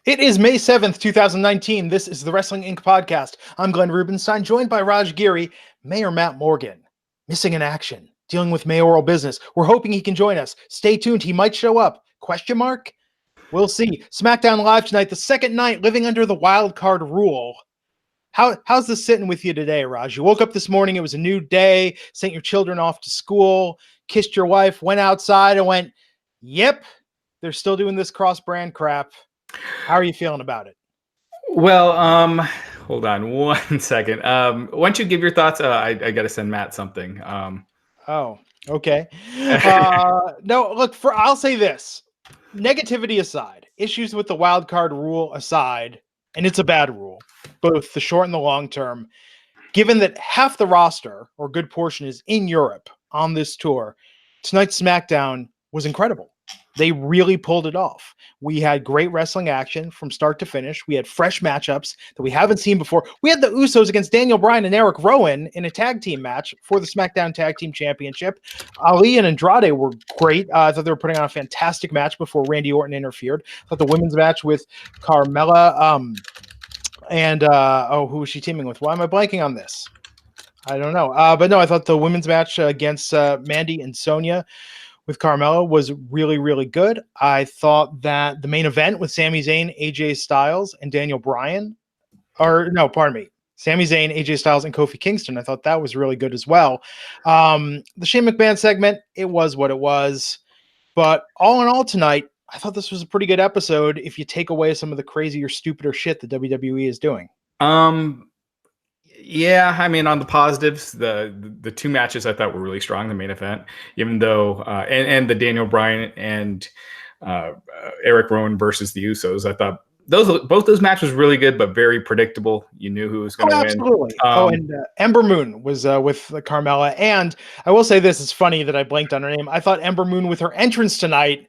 It is May 7th, 2019. This is the Wrestling Inc. podcast. I'm Glenn Rubenstein, joined by Raj Giri, Mayor Matt Morgan. Missing in action, dealing with mayoral business. We're hoping he can join us. Stay tuned, he might show up. Question mark? We'll see. SmackDown Live tonight, the second night, living under the wild card rule. How's this sitting with you today, Raj? You woke up this morning, it was a new day, sent your children off to school, kissed your wife, went outside and went, yep, they're still doing this cross-brand crap. How are you feeling about it? Well, hold on one second. Why don't you give your thoughts? I got to send Matt something. Oh, okay. No, look, I'll say this. Negativity aside, issues with the wild card rule aside, and it's a bad rule, both the short and the long term, given that half the roster, or a good portion, is in Europe on this tour, tonight's SmackDown was incredible. They really pulled it off. We had great wrestling action from start to finish. We had fresh matchups that we haven't seen before. We had the Usos against Daniel Bryan and Eric Rowan in a tag team match for the SmackDown Tag Team Championship. Ali and Andrade were great. I thought they were putting on a fantastic match before Randy Orton interfered. I thought the women's match with Carmella who was she teaming with? Why am I blanking on this? I don't know. But no, I thought the women's match against Mandy and Sonya with Carmella was really, really good. I thought that the main event with Sami Zayn, AJ Styles, and Daniel Bryan, Sami Zayn, AJ Styles, and Kofi Kingston, I thought that was really good as well. The Shane McMahon segment, it was what it was. But all in all tonight, I thought this was a pretty good episode if you take away some of the crazier, stupider shit that WWE is doing. Yeah, I mean, on the positives, the two matches I thought were really strong. The main event, even though, and the Daniel Bryan and Eric Rowan versus the Usos, I thought both those matches were really good, but very predictable. You knew who was going to win. Absolutely. And Ember Moon was with Carmella, and I will say this: it's funny that I blanked on her name. I thought Ember Moon, with her entrance tonight,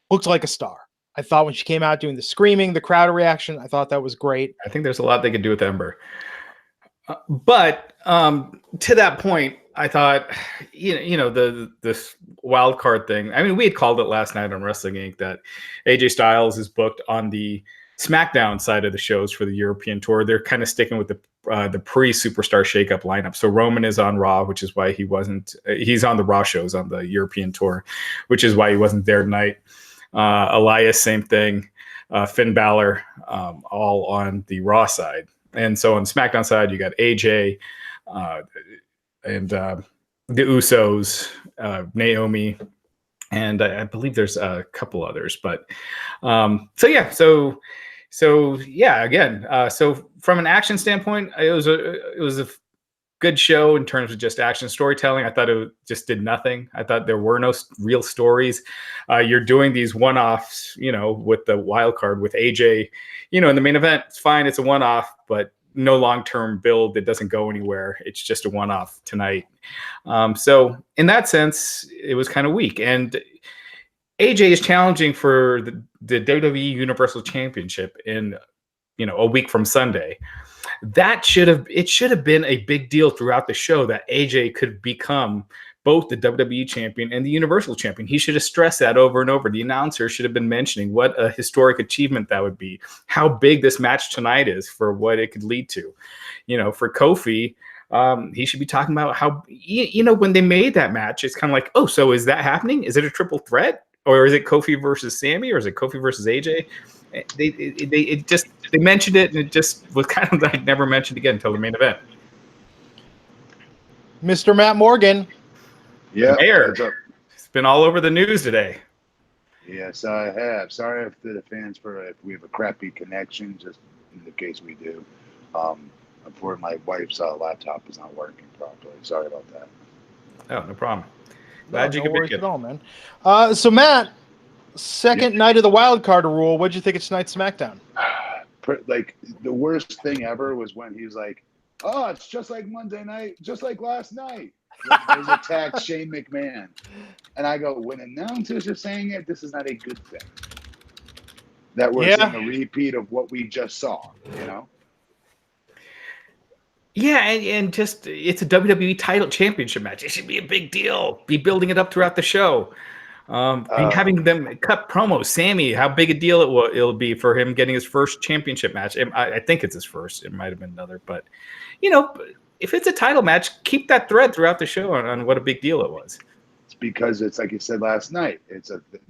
looked like a star. I thought when she came out doing the screaming, the crowd reaction, I thought that was great. I think there's a lot they could do with Ember. But to that point, I thought, this wild card thing. I mean, we had called it last night on Wrestling Inc. that AJ Styles is booked on the SmackDown side of the shows for the European tour. They're kind of sticking with the pre-Superstar Shakeup lineup. So Roman is on Raw, which is why he wasn't. He's on the Raw shows on the European tour, which is why he wasn't there tonight. Elias, same thing. Finn Balor, all on the Raw side. And so on the SmackDown side, you got AJ and the Usos, Naomi, and I believe there's a couple others. But again, so from an action standpoint, it was a good show in terms of just action storytelling. I thought it just did nothing. I thought there were no real stories. You're doing these one-offs, with the wild card with AJ, in the main event. It's fine. It's a one-off, but no long-term build. It doesn't go anywhere. It's just a one-off tonight. So in that sense, it was kind of weak. And AJ is challenging for the WWE Universal Championship in, a week from Sunday. It should have been a big deal throughout the show that AJ could become both the WWE champion and the Universal champion. He should have stressed that over and over. The announcer should have been mentioning what a historic achievement that would be, how big this match tonight is for what it could lead to. For Kofi, he should be talking about how, when they made that match, it's kind of like, oh, so is that happening? Is it a triple threat? Or is it Kofi versus Sami? Or is it Kofi versus AJ? They mentioned it, and it just was kind of like never mentioned again until the main event. Mr. Matt Morgan. Yeah. Mayor. It's been all over the news today. Yes, I have. Sorry if the fans if we have a crappy connection, just in the case we do. Unfortunately, my wife's laptop is not working properly. Sorry about that. Oh, no problem. Glad you could make it. At all, man. So Matt, second night of the wild card rule. What'd you think of tonight's SmackDown? Like, the worst thing ever was when he was like, "Oh, it's just like Monday night, just like last night." There's attacked Shane McMahon, and I go, when announcers are saying it, this is not a good thing. That we're seeing a repeat of what we just saw. Yeah, and just it's a WWE title championship match. It should be a big deal. Be building it up throughout the show. Having them cut promos. Sammy, how big a deal it'll be for him getting his first championship match. I think it's his first. It might have been another, but if it's a title match, keep that thread throughout the show on what a big deal it was. It's because it's like you said last night.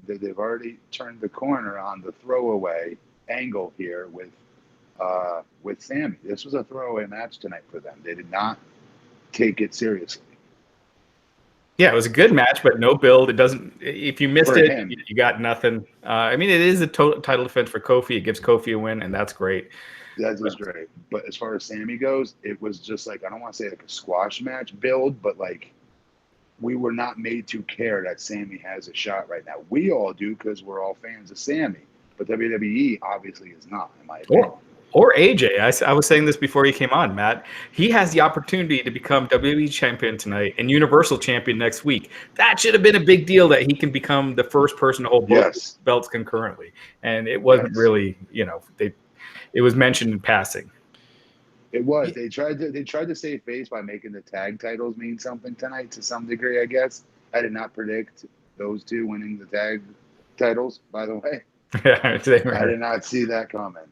They've already turned the corner on the throwaway angle here with Sammy. This was a throwaway match tonight for them. They did not take it seriously. Yeah, it was a good match, but no build. It doesn't. If you missed it, him. you got nothing. It is a title defense for Kofi. It gives Kofi a win, and that's great. That was great. But as far as Sammy goes, it was just like, I don't want to say like a squash match build, but like we were not made to care that Sammy has a shot right now. We all do because we're all fans of Sammy, but WWE obviously is not, in my opinion. Or AJ. I was saying this before you came on, Matt. He has the opportunity to become WWE champion tonight and Universal champion next week. That should have been a big deal that he can become the first person to hold both belts concurrently. And it wasn't really, it was mentioned in passing. It was. They tried to save face by making the tag titles mean something tonight to some degree, I guess. I did not predict those two winning the tag titles, by the way. I did not see that coming.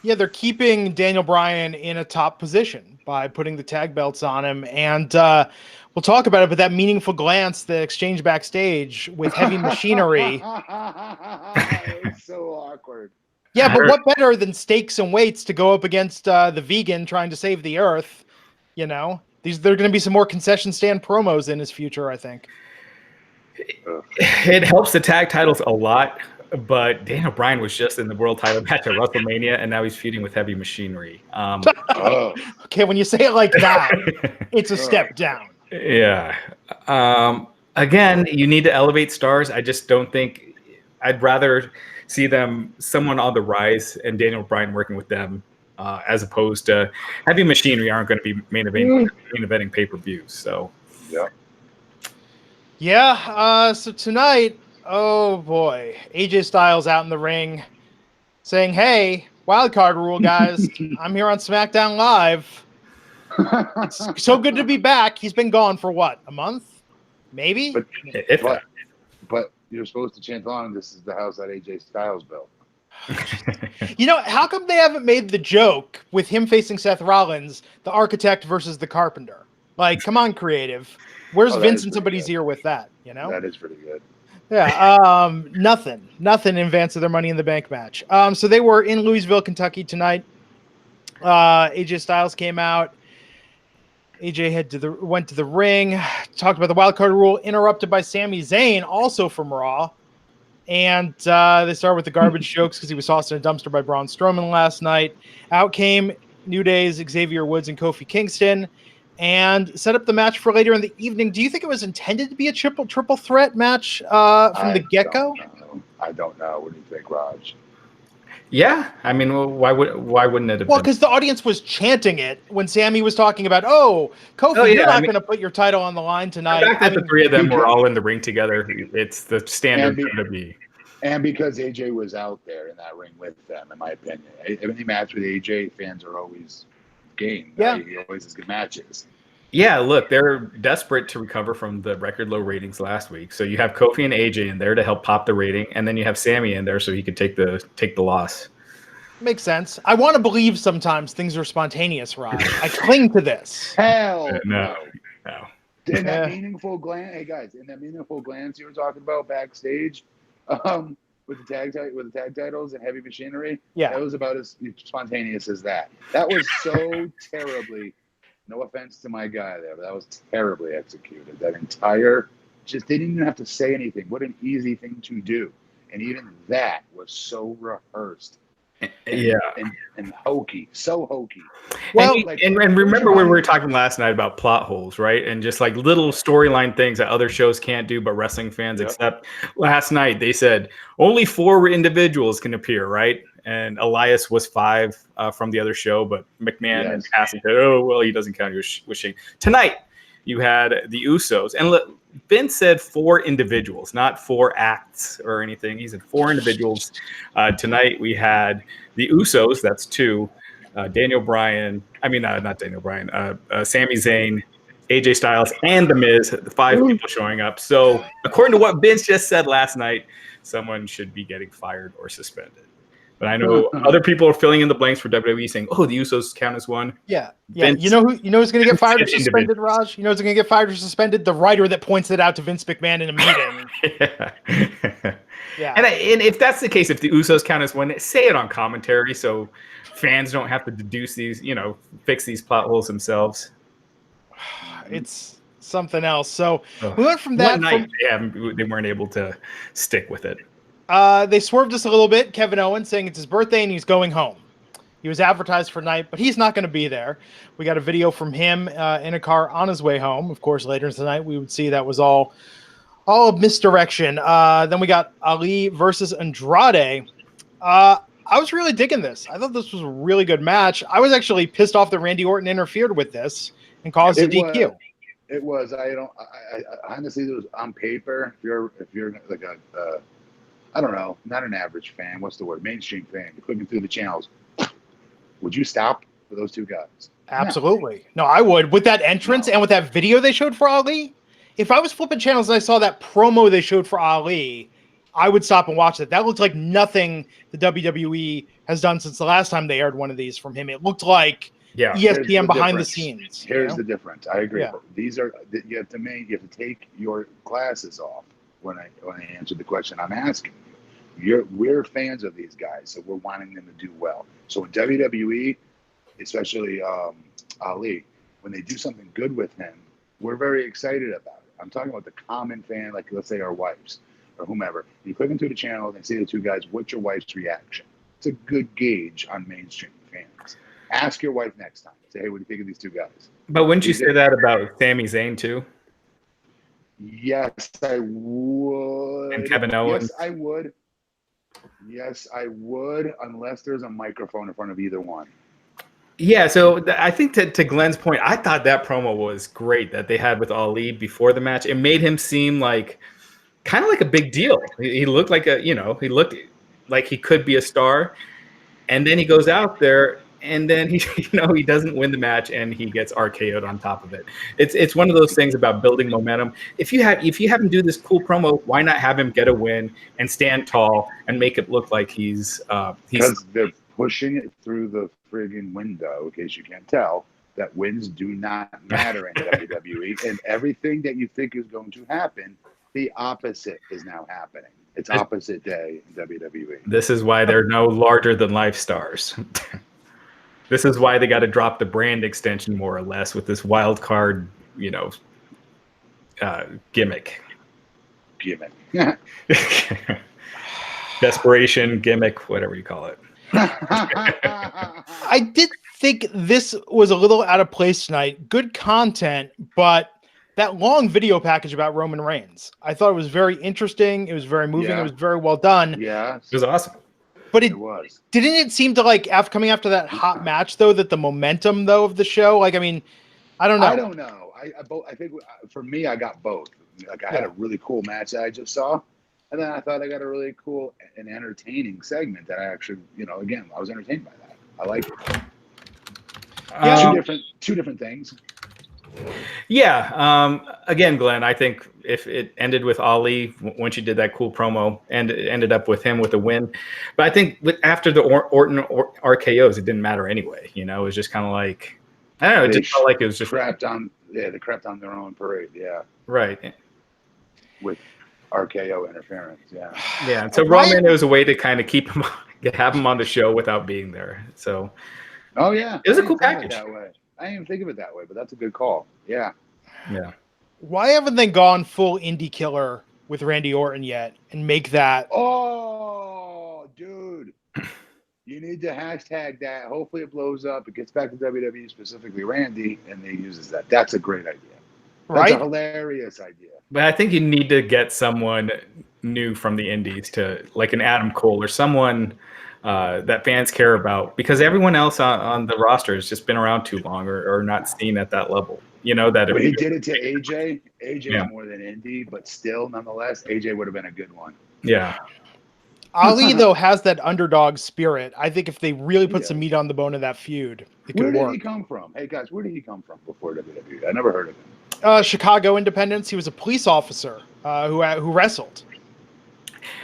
Yeah, they're keeping Daniel Bryan in a top position by putting the tag belts on him. And we'll talk about it, but that meaningful glance, the exchange backstage with Heavy Machinery. It was so awkward. Yeah, but what better than stakes and weights to go up against the vegan trying to save the earth? There are going to be some more concession stand promos in his future, I think. It helps the tag titles a lot. But Daniel Bryan was just in the world title match at WrestleMania, and now he's feuding with Heavy Machinery. Okay, when you say it like that, it's a step down. Yeah. Again, you need to elevate stars. I just don't think – I'd rather see someone on the rise and Daniel Bryan working with them as opposed to Heavy Machinery aren't going to be main eventing pay-per-views. So, yeah. So tonight – oh boy, AJ Styles out in the ring saying, "Hey, wildcard rule, guys. I'm here on SmackDown Live. It's so good to be back." He's been gone for what, a month? Maybe? But you're supposed to chant along, "This is the house that AJ Styles built." How come they haven't made the joke with him facing Seth Rollins, the architect versus the carpenter? Like, come on, creative. Where's Vince in somebody's ear with that? That is pretty good. Yeah, nothing in advance of their Money in the Bank match. So they were in Louisville, Kentucky tonight. AJ Styles came out. AJ went to the ring, talked about the wild card rule, interrupted by Sami Zayn, also from Raw. And they started with the garbage jokes because he was tossed in a dumpster by Braun Strowman last night. Out came New Day's Xavier Woods and Kofi Kingston, and set up the match for later in the evening. Do you think it was intended to be a triple threat match from the get-go? I don't know. What do you think, Raj? Yeah, I mean, why wouldn't it have been? Because the audience was chanting it when Sammy was talking about, Kofi, you're not going to put your title on the line tonight. The fact that the three of them were all in the ring together, it's the standard to be. And because AJ was out there in that ring with them, in my opinion. Any match with AJ, fans are always game. Yeah. He always has good matches. Yeah, look, they're desperate to recover from the record low ratings last week. So you have Kofi and AJ in there to help pop the rating, and then you have Sammy in there so he could take the loss. Makes sense. I want to believe sometimes things are spontaneous, Rod. I cling to this. Hell no. In that meaningful glance, hey guys, in that meaningful glance you were talking about backstage, with the tag titles and Heavy Machinery, that was about as spontaneous as that. That was so terribly. No offense to my guy there, but that was terribly executed. That entire, they didn't even have to say anything. What an easy thing to do. And even that was so rehearsed. And hokey. So hokey. Well, and remember when we were talking last night about plot holes, right? And just like little storyline things that other shows can't do, but wrestling fans accept. Last night, they said only 4 individuals can appear, right? And Elias was 5 from the other show, but McMahon and Cassie said, he doesn't count. He was wishing. Tonight, you had the Usos. And Vince said 4 individuals, not 4 acts or anything. He said 4 individuals. Tonight, we had the Usos. That's 2. Not Daniel Bryan. Sami Zayn, AJ Styles and The Miz, the 5 people showing up. So according to what Vince just said last night, someone should be getting fired or suspended. But I know other people are filling in the blanks for WWE, saying, "Oh, the Usos count as one." Yeah. Vince, you know who's going to get fired or Vince suspended, Raj? You know who's going to get fired or suspended? The writer that points it out to Vince McMahon in a meeting. Yeah. And if that's the case, if the Usos count as one, say it on commentary so fans don't have to deduce these, fix these plot holes themselves. It's something else. So we went from that. One night, they weren't able to stick with it. They swerved us a little bit. Kevin Owens saying it's his birthday and he's going home. He was advertised for night, but he's not going to be there. We got a video from him in a car on his way home. Of course, later tonight we would see that was all misdirection. Then we got Ali versus Andrade. I was really digging this. I thought this was a really good match. I was actually pissed off that Randy Orton interfered with this and caused a DQ. It was. I honestly, it was on paper. If you're like a I don't know, not an average fan. What's the word? Mainstream fan. You're clicking through the channels. Would you stop for those two guys? Absolutely. No, I would. With that entrance and with that video they showed for Ali, if I was flipping channels and I saw that promo they showed for Ali, I would stop and watch it. That looked like nothing the WWE has done since the last time they aired one of these from him. It looked like ESPN behind the scenes. Here's the difference. I agree. Yeah. These are you have to take your glasses off when I answer the question I'm asking you. We're fans of these guys, so we're wanting them to do well. So in WWE, especially Ali, when they do something good with him, we're very excited about it. I'm talking about the common fan, like let's say our wives or whomever. You click into the channel and see the two guys. What's your wife's reaction? It's a good gauge on mainstream fans. Ask your wife next time. Say, hey, what do you think of these two guys? But wouldn't you say that about Sami Zayn too? Yes, I would. And Kevin Owens? Yes, I would, unless there's a microphone in front of either one. Yeah, so I think to Glenn's point, I thought that promo was great that they had with Ali before the match. It made him seem like kind of like a big deal. He looked like he looked like he could be a star. And then he goes out there and then he doesn't win the match and he gets RKO'd on top of it. It's one of those things about building momentum. If you have him do this cool promo, why not have him get a win and stand tall and make it look like he's because they're pushing it through the friggin' window, in case you can't tell, that wins do not matter in WWE, and everything that you think is going to happen, the opposite is now happening. It's opposite day in WWE. This is why they're no larger than life stars. This is why they got to drop the brand extension more or less with this wild card, gimmick. Desperation, gimmick, whatever you call it. I did think this was a little out of place tonight. Good content, but that long video package about Roman Reigns, I thought it was very interesting. It was very moving. Yeah. It was very well done. Yeah, it was awesome. But it was. Didn't it seem to coming after that hot match though, that the momentum though of the show? I don't know. I don't know. I think for me, I got both. I had a really cool match that I just saw. And then I thought I got a really cool and entertaining segment that I actually, again, I was entertained by that. I liked it. Yeah, two different things. Yeah. Again, Glenn, I think if it ended with Ali, once you did that cool promo, and it ended up with him with a win. But I think after the Orton RKOs, it didn't matter anyway. It was just kind of like, I don't know. It just felt like it was just they crapped on their own parade. Yeah. Right. With RKO interference, yeah. Yeah, and so Roman, it was a way to kind of have him on the show without being there. So, oh yeah, it was a cool package. That way. I didn't even think of it that way, but that's a good call. Yeah, yeah. Why haven't they gone full indie killer with Randy Orton yet and make that? Oh, dude, you need to hashtag that. Hopefully, it blows up. It gets back to WWE, specifically Randy, and they uses that. That's a great idea. That's a hilarious idea. But I think you need to get someone new from the indies to like an Adam Cole or someone that fans care about, because everyone else on the roster has just been around too long or not seen at that level. But he did it to AJ. AJ is more than indie, but still, nonetheless, AJ would have been a good one. Yeah. Ali, though, has that underdog spirit. I think if they really put some meat on the bone of that feud, it could work. Where did he come from? Hey, guys, where did he come from before WWE? I never heard of him. Chicago Independence. He was a police officer who wrestled.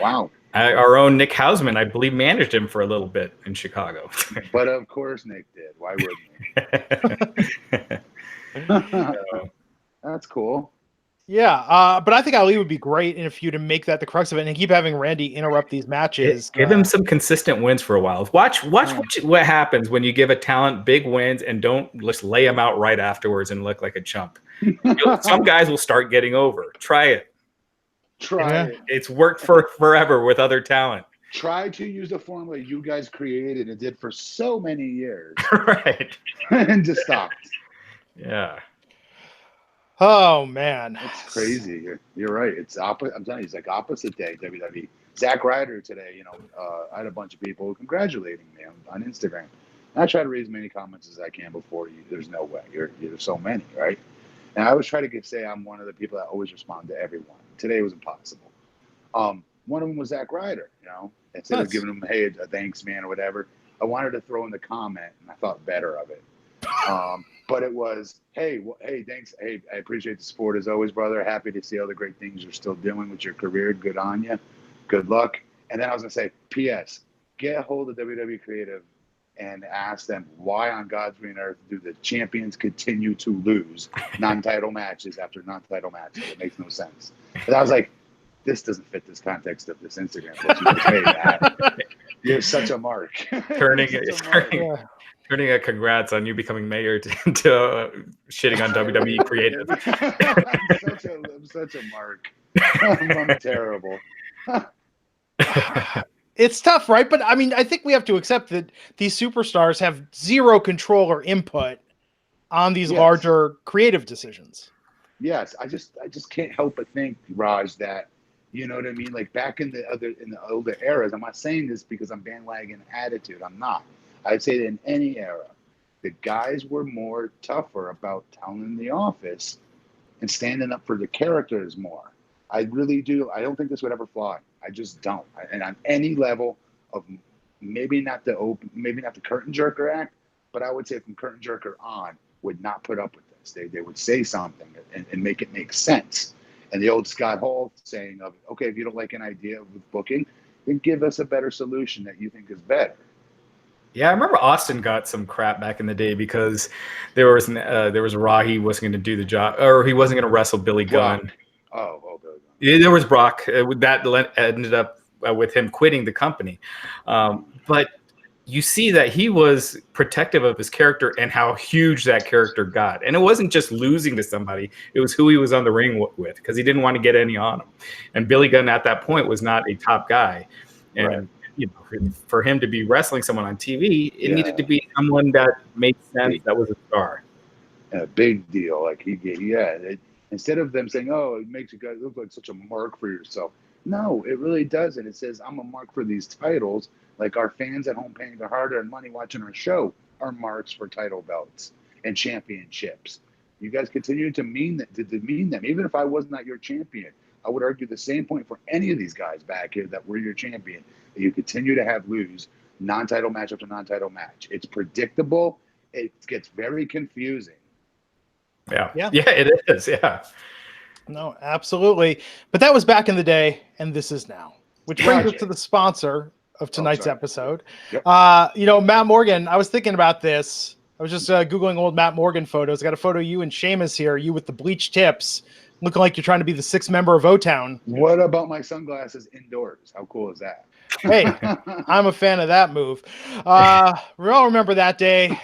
Wow. Our own Nick Hausman, I believe, managed him for a little bit in Chicago. But of course Nick did. Why wouldn't he? That's cool. Yeah, but I think Ali would be great in a feud to make that the crux of it and keep having Randy interrupt these matches. Give him some consistent wins for a while. Watch what happens when you give a talent big wins and don't just lay them out right afterwards and look like a chump. Some guys will start getting over. Try it. Try it. It's worked for forever with other talent. Try to use the formula you guys created and did for so many years. Right. And just stopped. Yeah. Oh man, it's crazy. You're right. It's opposite. I'm telling you, it's like opposite day WWE. Zack Ryder today, I had a bunch of people congratulating me on Instagram. And I try to read as many comments as I can before you. There's no way. There's so many, right? And I always try to say I'm one of the people that always respond to everyone. Today was impossible. One of them was Zack Ryder. Instead of giving him a thanks man or whatever, I wanted to throw in the comment, and I thought better of it. But it was, hey, thanks. Hey, I appreciate the support as always, brother. Happy to see all the great things you're still doing with your career. Good on you. Good luck. And then I was going to say, P.S., get a hold of WWE Creative and ask them why on God's green earth do the champions continue to lose non-title matches after non-title matches? It makes no sense. But I was like, this doesn't fit this context of this Instagram post. You're such a mark. Turning a congrats on you becoming mayor to shitting on WWE Creative. I'm such a mark. I'm terrible. It's tough, right? But I mean, I think we have to accept that these superstars have zero control or input on these larger creative decisions. Yes, I just can't help but think, Raj, that you know what I mean. Like back in the older eras, I'm not saying this because I'm bandwagon attitude. I'm not. I'd say that in any era, the guys were more tougher about telling the office and standing up for the characters more. I really do. I don't think this would ever fly. I just don't. And on any level of maybe not the curtain jerker act, but I would say from curtain jerker on would not put up with this. They would say something and make it make sense. And the old Scott Hall saying of, okay, if you don't like an idea with booking, then give us a better solution that you think is better. Yeah, I remember Austin got some crap back in the day because there was a Raw he wasn't going to do the job, or he wasn't going to wrestle Billy Gunn. Oh, Billy Gunn. Yeah, there was Brock. That ended up with him quitting the company. But you see that he was protective of his character and how huge that character got. And it wasn't just losing to somebody. It was who he was on the ring with because he didn't want to get any on him. And Billy Gunn at that point was not a top guy. And Right. For him to be wrestling someone on TV, it needed to be someone that made sense, that was a star. A big deal. Like instead of them saying, "Oh, it makes you guys look like such a mark for yourself." No, it really doesn't. It says, "I'm a mark for these titles." Like our fans at home paying their hard-earned money watching our show are marks for title belts and championships. You guys continue to demean them. Even if I was not your champion, I would argue the same point for any of these guys back here that were your champion. That you continue to have lose non-title match after non-title match. It's predictable. It gets very confusing. Yeah, it is. Yeah. No, absolutely. But that was back in the day, and this is now. Which brings us to the sponsor of tonight's episode. Yep. Matt Morgan, I was thinking about this. I was just Googling old Matt Morgan photos. I got a photo of you and Sheamus here, you with the bleached tips, looking like you're trying to be the sixth member of O-Town. What about my sunglasses indoors? How cool is that? Hey, I'm a fan of that move. We all remember that day,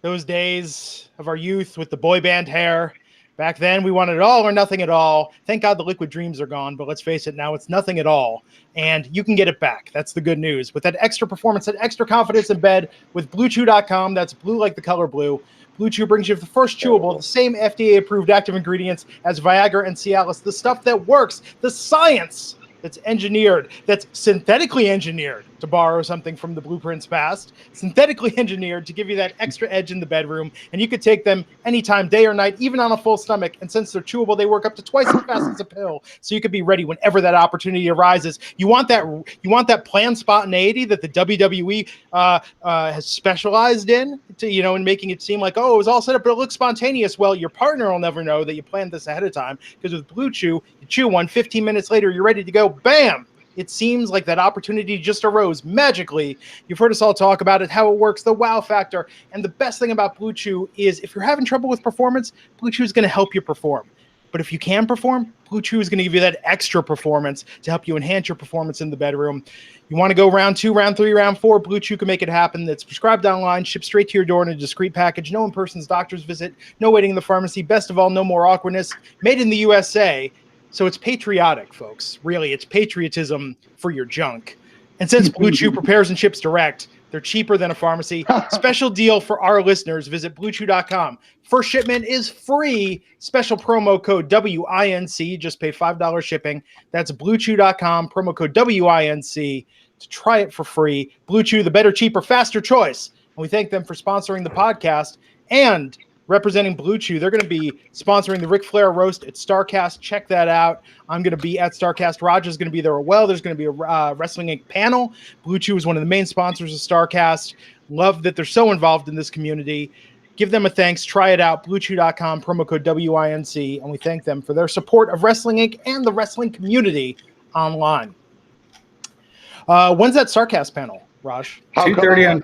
those days of our youth with the boy band hair. Back then, we wanted it all or nothing at all. Thank God the liquid dreams are gone, but let's face it, now it's nothing at all. And you can get it back. That's the good news. With that extra performance and extra confidence in bed with BlueChew.com, that's blue like the color blue. Blue Chew brings you the first chewable, the same FDA-approved active ingredients as Viagra and Cialis, the stuff that works, the science that's engineered, that's synthetically engineered to borrow something from the Blueprints past, synthetically engineered to give you that extra edge in the bedroom, and you could take them anytime, day or night, even on a full stomach. And since they're chewable, they work up to twice as fast as a pill, so you could be ready whenever that opportunity arises. You want that planned spontaneity that the WWE has specialized in, in making it seem like, oh, it was all set up, but it looks spontaneous. Well, your partner will never know that you planned this ahead of time, because with Blue Chew, you chew one, 15 minutes later, you're ready to go. Bam! It seems like that opportunity just arose magically. You've heard us all talk about it, how it works, the wow factor. And the best thing about Blue Chew is if you're having trouble with performance, Blue Chew is going to help you perform. But if you can perform, Blue Chew is going to give you that extra performance to help you enhance your performance in the bedroom. You want to go round 2, round 3, round 4, Blue Chew can make it happen. It's prescribed online, shipped straight to your door in a discreet package. No in-person doctor's visit, no waiting in the pharmacy. Best of all, no more awkwardness. Made in the USA. So it's patriotic, folks. Really, it's patriotism for your junk. And since Blue Chew prepares and ships direct, they're cheaper than a pharmacy. Special deal for our listeners. Visit BlueChew.com. First shipment is free. Special promo code WINC. Just pay $5 shipping. That's BlueChew.com. Promo code WINC to try it for free. Blue Chew, the better, cheaper, faster choice. And we thank them for sponsoring the podcast. And representing Blue Chew, they're going to be sponsoring the Ric Flair roast at StarCast. Check that out. I'm going to be at StarCast. Raj is going to be there as well. There's going to be a Wrestling Inc. panel. Blue Chew is one of the main sponsors of StarCast. Love that they're so involved in this community. Give them a thanks. Try it out. BlueChew.com, promo code WINC. And we thank them for their support of Wrestling Inc. and the wrestling community online. When's that StarCast panel, Raj? 2:30 on.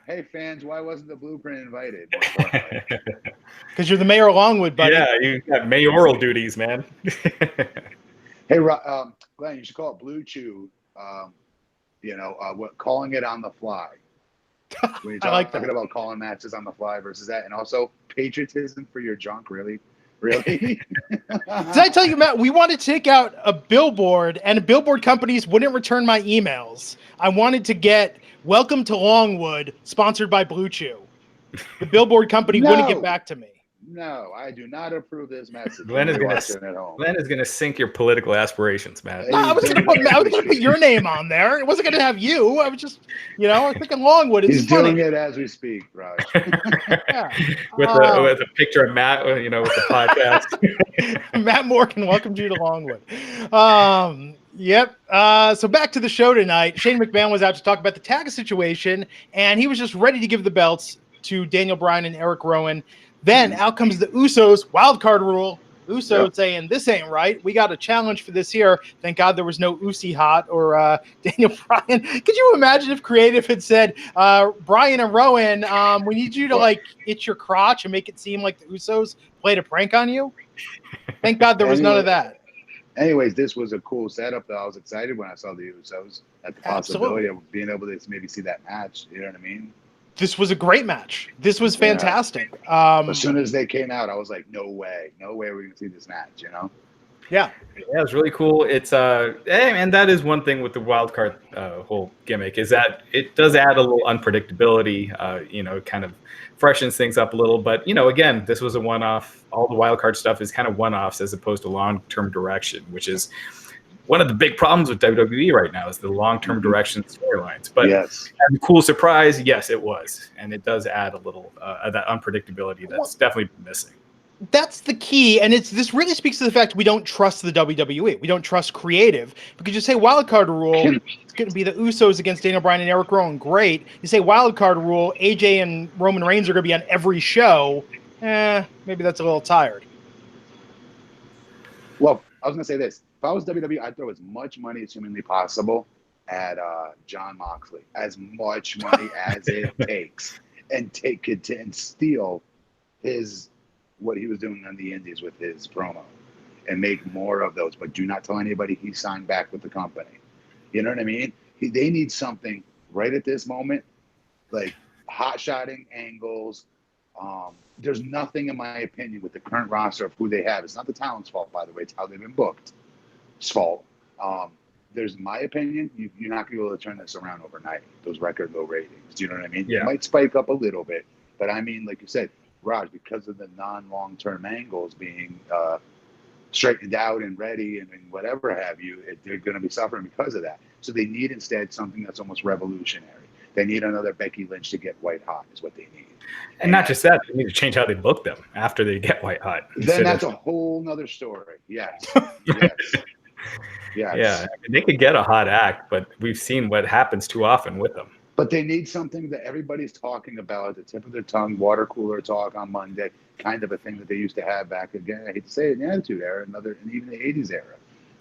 Hey, fans, why wasn't the Blueprint invited? Because you're the mayor of Longwood, buddy. Yeah, you got mayoral duties, man. Hey, Glenn, you should call it Blue Chew. Calling it on the fly. When you're talking about calling matches on the fly versus that, and also patriotism for your junk, really? Really? Did I tell you, Matt, we wanted to take out a billboard, and billboard companies wouldn't return my emails. I wanted to get Welcome to Longwood, sponsored by Blue Chew. The billboard company wouldn't get back to me. No, I do not approve this message. Glenn is going to sink your political aspirations, Matt. No, I was going to put your name on there. It wasn't going to have you. I was just, I was thinking Longwood. He's doing it as we speak, Raj. Yeah. with a picture of Matt, with the podcast. Matt Morgan, welcome you to Longwood. Yep. So back to the show tonight. Shane McMahon was out to talk about the tag situation, and he was just ready to give the belts to Daniel Bryan and Eric Rowan. Then out comes the Usos, wild card rule. Usos saying, this ain't right. We got a challenge for this here. Thank God there was no Usi Hot or Daniel Bryan. Could you imagine if Creative had said, Bryan and Rowan, we need you to itch your crotch and make it seem like the Usos played a prank on you? Thank God there was none of that. Anyways, this was a cool setup, though. I was excited when I saw the Usos at the possibility of being able to maybe see that match. You know what I mean? This was a great match. This was fantastic. As soon as they came out, I was like, no way we're going to see this match, Yeah, it was really cool. It's and that is one thing with the wild card whole gimmick is that it does add a little unpredictability. Kind of freshens things up a little. But again, this was a one-off. All the wild card stuff is kind of one-offs as opposed to long-term direction, which is one of the big problems with WWE right now is the long-term direction storylines. But as a cool surprise, yes, it was, and it does add a little that unpredictability that's definitely missing. That's the key, and this really speaks to the fact we don't trust the WWE. We don't trust Creative, because you say wild card rule, it's going to be the Usos against Daniel Bryan and Eric Rowan. Great. You say wild card rule, AJ and Roman Reigns are going to be on every show. Maybe that's a little tired. Well, I was going to say this. If I was WWE, I'd throw as much money as humanly possible at John Moxley, as much money as it takes, and take it and steal what he was doing on the Indies with his promo, and make more of those. But do not tell anybody he signed back with the company. You know what I mean? They need something right at this moment, like hot-shotting angles. There's nothing, in my opinion, with the current roster of who they have. It's not the talent's fault, by the way. It's how they've been booked. It's fault. There's my opinion. You're not going to be able to turn this around overnight. Those record low ratings. Do you know what I mean? Yeah. It might spike up a little bit, but I mean, like you said, Raj, because of the non-long-term angles being straightened out and ready and whatever have you, they're going to be suffering because of that. So they need instead something that's almost revolutionary. They need another Becky Lynch to get white hot is what they need. And not just that, they need to change how they book them after they get white hot. Then that's a whole nother story. Yes. Yes. Yes. Yeah, I mean, they could get a hot act, but we've seen what happens too often with them. But they need something that everybody's talking about at the tip of their tongue, water cooler talk on Monday, kind of a thing that they used to have back again. I hate to say it, in the Attitude Era, and even the 80s era,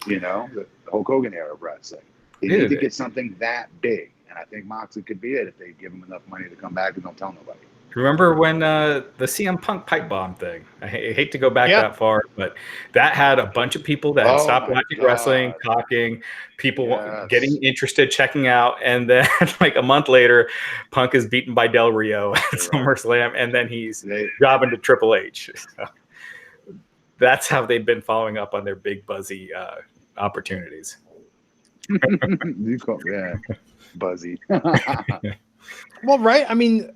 you know, the Hulk Hogan era of wrestling. They need to get something that big. And I think Moxley could be it if they give him enough money to come back and don't tell nobody. Remember when the CM Punk pipe bomb thing? I hate to go back that far, but that had a bunch of people that had stopped watching wrestling, talking, people getting interested, checking out, and then like a month later, Punk is beaten by Del Rio at SummerSlam, and then he's jobbing to Triple H. So that's how they've been following up on their big buzzy opportunities. You call buzzy. Well, right. I mean,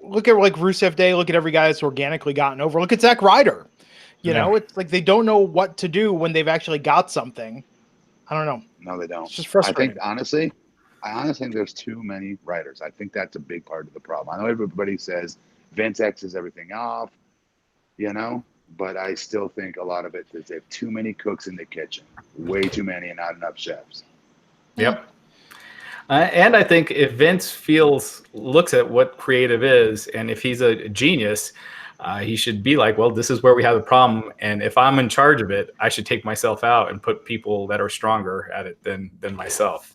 look at like Rusev Day. Look at every guy that's organically gotten over. Look at Zack Ryder. You know, it's like they don't know what to do when they've actually got something. I don't know. No, they don't. It's just frustrating. I honestly think there's too many writers. I think that's a big part of the problem. I know everybody says Vince X's everything off, you know, but I still think a lot of it is they have too many cooks in the kitchen. Way too many and not enough chefs. Yep. And I think if Vince looks at what creative is, and if he's a genius, he should be like, well, this is where we have the problem. And if I'm in charge of it, I should take myself out and put people that are stronger at it than myself.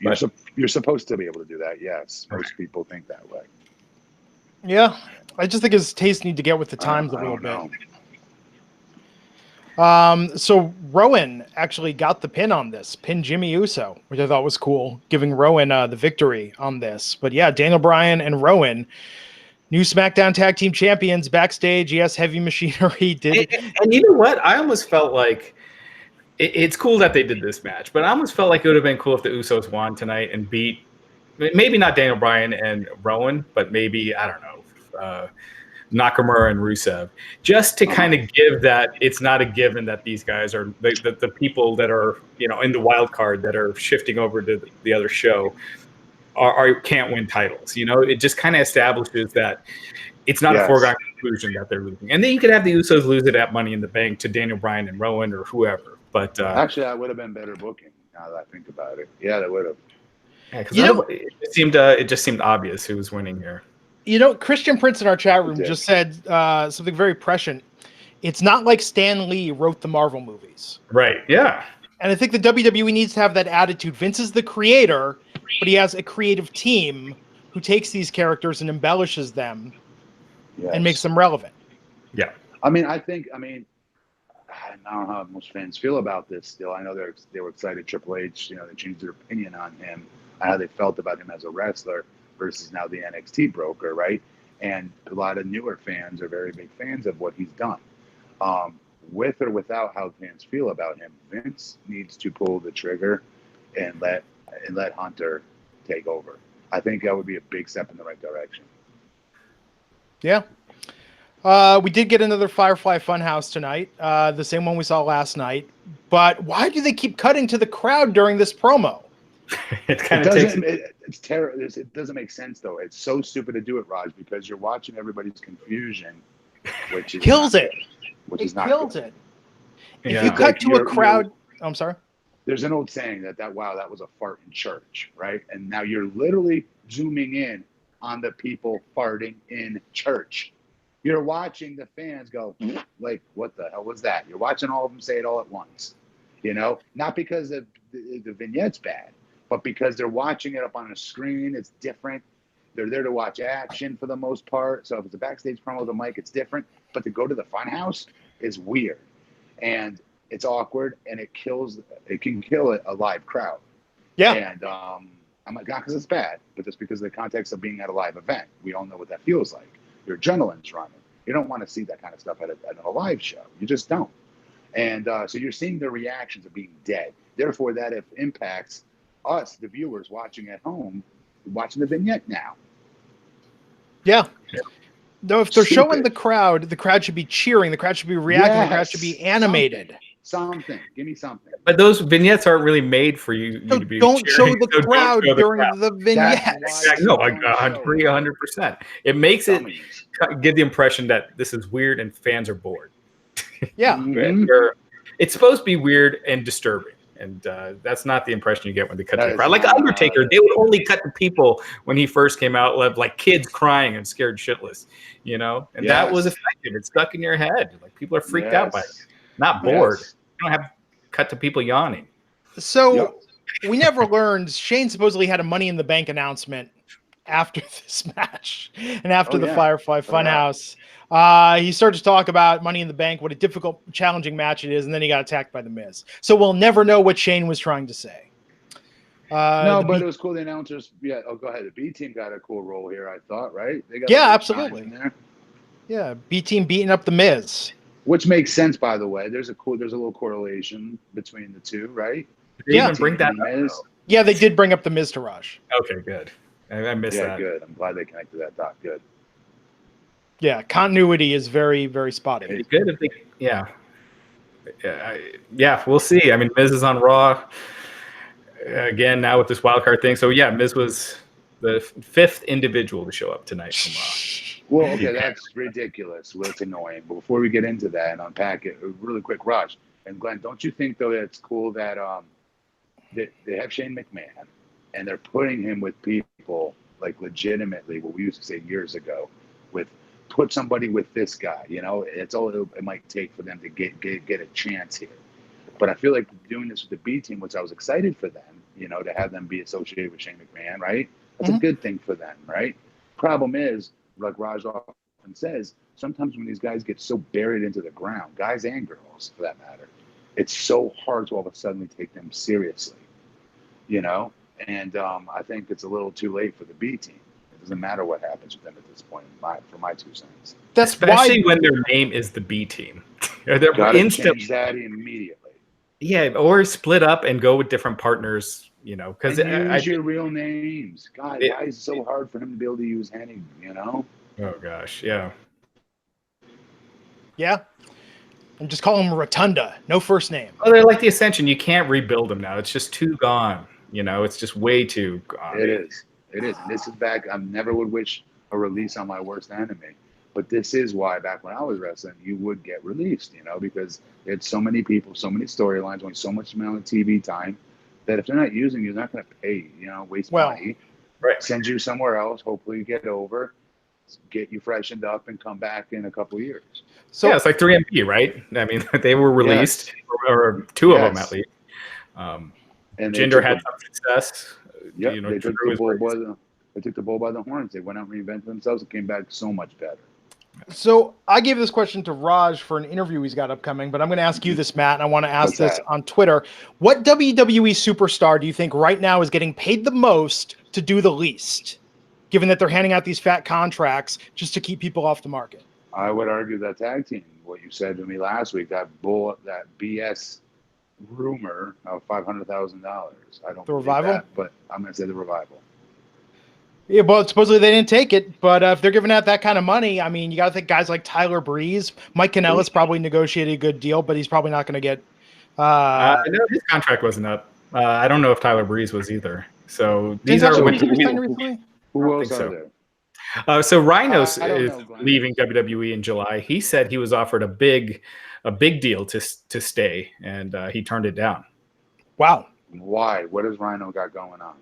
You're supposed to be able to do that. Yes. Most people think that way. Yeah. I just think his tastes need to get with the times a little bit. So Rowan actually got the pin on this, pinned Jimmy Uso, which I thought was cool, giving Rowan the victory on this. But yeah, Daniel Bryan and Rowan, new SmackDown Tag Team Champions, backstage. Yes, Heavy Machinery did. And you know what? I almost felt like it's cool that they did this match, but I almost felt like it would have been cool if the Usos won tonight and beat, maybe not Daniel Bryan and Rowan, but maybe, I don't know, Nakamura and Rusev, just to kind of give that it's not a given that these guys are the people that are, you know, in the wild card that are shifting over to the other show are can't win titles. You know, it just kind of establishes that it's not a foregone conclusion that they're losing. And then you could have the Usos lose it at Money in the Bank to Daniel Bryan and Rowan or whoever. But actually, that would have been better booking. Now that I think about it, yeah, that would have. Yeah, because it just seemed obvious who was winning here. You know, Christian Prince in our chat room just said something very prescient. It's not like Stan Lee wrote the Marvel movies. Right, yeah. And I think the WWE needs to have that attitude. Vince is the creator, but he has a creative team who takes these characters and embellishes them and makes them relevant. Yeah. I don't know how most fans feel about this still. I know they were excited Triple H, you know, they changed their opinion on him, how they felt about him as a wrestler versus now the NXT broker, right? And a lot of newer fans are very big fans of what he's done. With or without how fans feel about him, Vince needs to pull the trigger and let Hunter take over. I think that would be a big step in the right direction. Yeah. We did get another Firefly Funhouse tonight, the same one we saw last night. But why do they keep cutting to the crowd during this promo? It's terrible. It doesn't make sense though. It's so stupid to do it, Raj, because you're watching everybody's confusion, which is kills it. Which is not kills good. it. If you cut to a crowd, I'm sorry. There's an old saying that was a fart in church, right? And now you're literally zooming in on the people farting in church. You're watching the fans go like, "What the hell was that?" You're watching all of them say it all at once. You know, not because the vignette's bad, but because they're watching it up on a screen. It's different. They're there to watch action for the most part. So if it's a backstage promo with a mic, it's different. But to go to the funhouse is weird. And it's awkward, and it can kill a live crowd. Yeah. And I'm like, not because it's bad, but just because of the context of being at a live event. We all know what that feels like. Your adrenaline's running. You don't want to see that kind of stuff at a live show. You just don't. And so you're seeing the reactions of being dead. Therefore, that impacts us, the viewers watching at home, watching the vignette now. Yeah. No, if they're showing the crowd should be cheering. The crowd should be reacting. Yes. The crowd should be animated. Something. Give me something. But those vignettes aren't really made for you So to be don't show cheering. the So don't crowd show the during crowd. the vignettes. Exactly. No, Don't I show agree it. 100%. It makes it Dummies. give the impression that this is weird and fans are bored. Yeah. Mhm. It's supposed to be weird and disturbing, and that's not the impression you get when they cut to That the is crowd. Like not- Undertaker, they would only cut to people when he first came out, like kids crying and scared shitless, you know, and that was Yes. effective. It's stuck in your head. Like people are freaked out by it, Yes. not bored. Yes. You don't have cut to people yawning. So Yep. we never learned. Shane supposedly had a Money in the Bank announcement after this match and after Oh, the yeah. Firefly Yeah. Funhouse. He started to talk about Money in the Bank, what a difficult, challenging match it is, and then he got attacked by The Miz. So we'll never know what Shane was trying to say. No, The but B- it was cool. The announcers, yeah. Oh, go ahead. The B team got a cool role here, I thought, right? They got Yeah, a little absolutely. time in there, yeah, B team beating up The Miz. which makes sense, by the way. There's a little correlation between the two, right? Did they Yeah. even bring that And up? Miz. though? Yeah, they did bring up The Miz to Raj. Okay, good. I missed Yeah, that. good. I'm glad they connected that dot. Good. Yeah, continuity is very, very spotty. It'd be good if they, yeah, we'll see. I mean, Miz is on Raw again now with this wild card thing. So yeah, Miz was the fifth individual to show up tonight from Raw. Well, okay, that's ridiculous. Well, it's annoying. But before we get into that and unpack it, really quick, Raj and Glenn, don't you think though that it's cool that they have Shane McMahon and they're putting him with people like legitimately what we used to say years ago with put somebody with this guy, you know, it's all it might take for them to get a chance here. But I feel like doing this with the B team, which I was excited for them, you know, to have them be associated with Shane McMahon, right? That's a good thing for them, right? Problem is, like Raj often says, sometimes when these guys get so buried into the ground, guys and girls for that matter, it's so hard to all of a sudden take them seriously, you know? And I think it's a little too late for the B team. It doesn't matter what happens with them at this point, for my 2 cents. That's Especially why when their name is the B team. They're Gotta instant. change that immediately. Yeah, or split up and go with different partners, you know, because use your real names. God, why is it so hard for him to be able to use any, you know? Oh gosh, yeah. Yeah. And just call him Rotunda. No first name. Well, they're like the Ascension. You can't rebuild them now. It's just too gone. You know, it's just way too gone. It is. It is. And this is back. I never would wish a release on my worst enemy. But this is why back when I was wrestling, you would get released, you know, because there's so many people, so many storylines, only so much amount of TV time that if they're not using you, they're not going to pay, you know, waste money. Right. Send you somewhere else. Hopefully you get over, get you freshened up and come back in a couple of years. So yeah, it's like 3MP, right? I mean, they were released, or two of them at least. And Jinder had some success. Yeah, you know, they took the bull by the horns. They went out and reinvented themselves and came back so much better. So I gave this question to Raj for an interview he's got upcoming, but I'm going to ask you this, Matt, and I want to ask this on Twitter. What WWE superstar do you think right now is getting paid the most to do the least, given that they're handing out these fat contracts just to keep people off the market? I would argue that tag team, what you said to me last week, that BS rumor of $500,000. I don't The believe Revival? that, but I'm going to say the Revival. Yeah, well, supposedly they didn't take it, but if they're giving out that kind of money, I mean, you got to think guys like Tyler Breeze, Mike Kanellis probably negotiated a good deal, but he's probably not going to get. No, his contract wasn't up. I don't know if Tyler Breeze was either. So these are Who else are there? So Rhyno I don't is know, Glenn. leaving WWE in July. He said he was offered a big deal to stay, and he turned it down. Wow. Why? What has Rhyno got going on?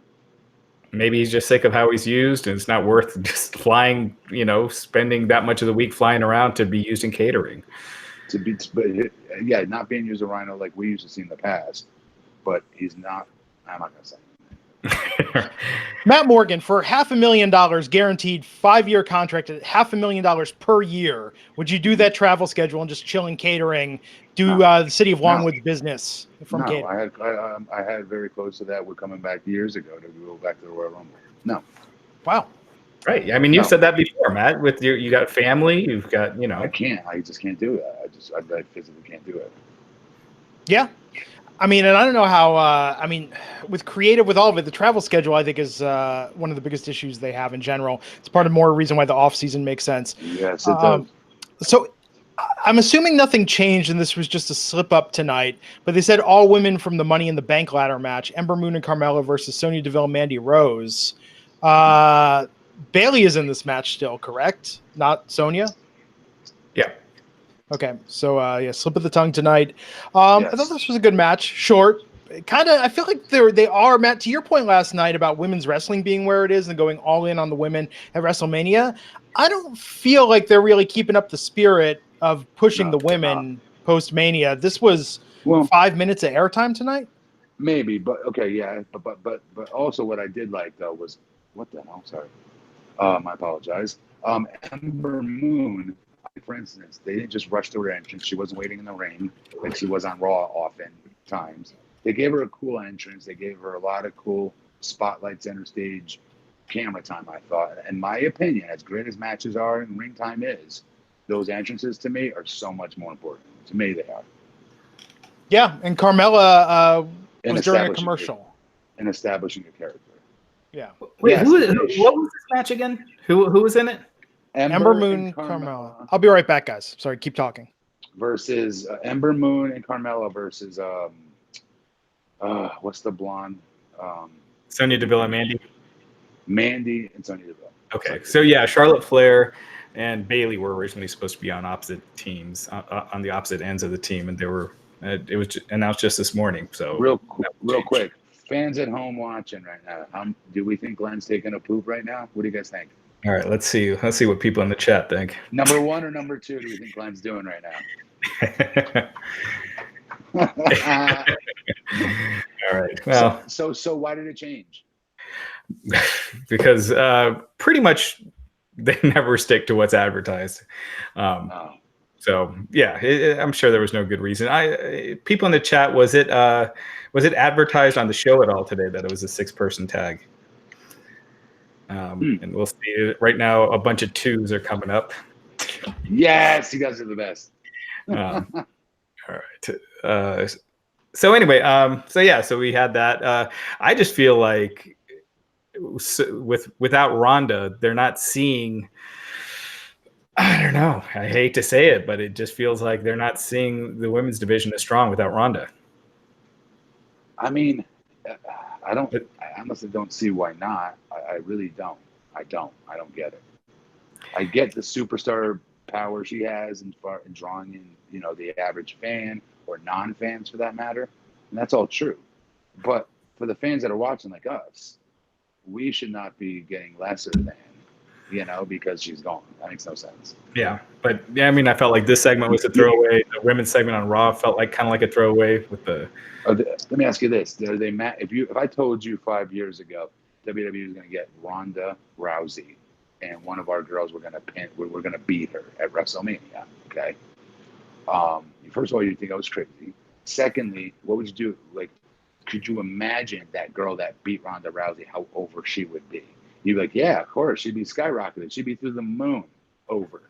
Maybe he's just sick of how he's used, and it's not worth just flying, you know, spending that much of the week flying around to be used in catering. Not being used a Rhyno like we used to see in the past, but he's not. I'm not gonna say. Matt Morgan, for $500,000 guaranteed 5-year contract at $500,000 per year, would you do that travel schedule and just chill in catering, do the city of Longwood's business from catering? I had very close to that. We're coming back years ago to go back to the Royal Rumble. No. Wow. Right. I mean, you've said that before, Matt. With you got family, you've got, you know. I can't. I just can't do that. I physically can't do it. Yeah. I mean, and I don't know how, with creative, with all of it, the travel schedule, I think, is one of the biggest issues they have in general. It's part of more reason why the off season makes sense. Yes, it does. So I'm assuming nothing changed and this was just a slip up tonight, but they said all women from the Money in the Bank ladder match, Ember Moon and Carmella versus Sonya Deville and Mandy Rose. Bailey is in this match still, correct? Not Sonya? Yeah. Okay, so slip of the tongue tonight. I thought this was a good match, short. Kind of, I feel like they are, Matt, to your point last night about women's wrestling being where it is and going all in on the women at WrestleMania. I don't feel like they're really keeping up the spirit of pushing the women post-Mania. This was 5 minutes of airtime tonight? Maybe, but okay, yeah. But also what I did like, though, was, what the hell? Sorry. I apologize. Ember Moon, for instance, they didn't just rush to her entrance. She wasn't waiting in the ring like she was on Raw often times. They gave her a cool entrance. They gave her a lot of cool spotlight, center stage, camera time, I thought. In my opinion, as great as matches are and ring time is, those entrances to me are so much more important. To me, they are. Yeah, and Carmella was during a commercial. And establishing a character. Yeah. Wait, what was this match again? Who was in it? Ember Moon, Carmella. I'll be right back, guys. Sorry, keep talking. Versus Ember Moon and Carmella versus what's the blonde? Sonya Deville and Mandy. Mandy and Sonya Deville. Okay, so yeah, Charlotte Flair and Bailey were originally supposed to be on opposite teams, on the opposite ends of the team, and they were. It was announced just this morning. So real quick, fans at home watching right now, do we think Glenn's taking a poop right now? What do you guys think? All right, let's see what people in the chat think. Number 1 or number 2 do you think Glenn's doing right now? All right. Well, so why did it change? Because pretty much they never stick to what's advertised. So yeah, I'm sure there was no good reason. People in the chat, was it advertised on the show at all today that it was a 6-person tag? And we'll see. Right now, a bunch of 2s are coming up. Yes, you guys are the best. All right. So anyway, so we had that. I just feel like without Ronda, they're not seeing. I don't know. I hate to say it, but it just feels like they're not seeing the women's division as strong without Ronda. I mean, I honestly don't see why not. I really don't. I don't get it. I get the superstar power she has in drawing in, the average fan or non-fans for that matter, and that's all true. But for the fans that are watching like us, we should not be getting lesser than, because she's gone. That makes no sense. Yeah, but yeah, I mean, I felt like this segment was a throwaway. The women's segment on Raw felt like kind of like a throwaway with the. Let me ask you this: are they mad? If I told you 5 years ago WWE was going to get Ronda Rousey, and one of our girls we're going to beat her at WrestleMania, okay? First of all, you think I was crazy. Secondly, what would you do? Like, could you imagine that girl that beat Ronda Rousey, how over she would be? You'd be like, yeah, of course, she'd be skyrocketed. She'd be through the moon over,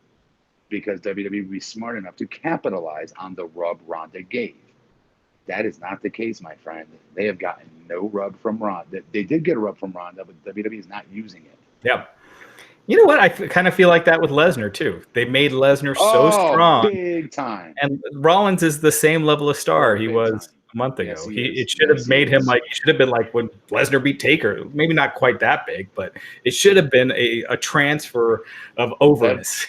because WWE would be smart enough to capitalize on the rub Ronda gave. That is not the case, my friend. They have gotten no rub from Ronda. They did get a rub from Ronda, but WWE is not using it. Yeah. You know what? I kind of feel like that with Lesnar, too. They made Lesnar so strong. Big time. And Rollins is the same level of star he was a month ago. Yes, it should have made him like, it should have been like when Lesnar beat Taker. Maybe not quite that big, but it should have been a transfer of overness.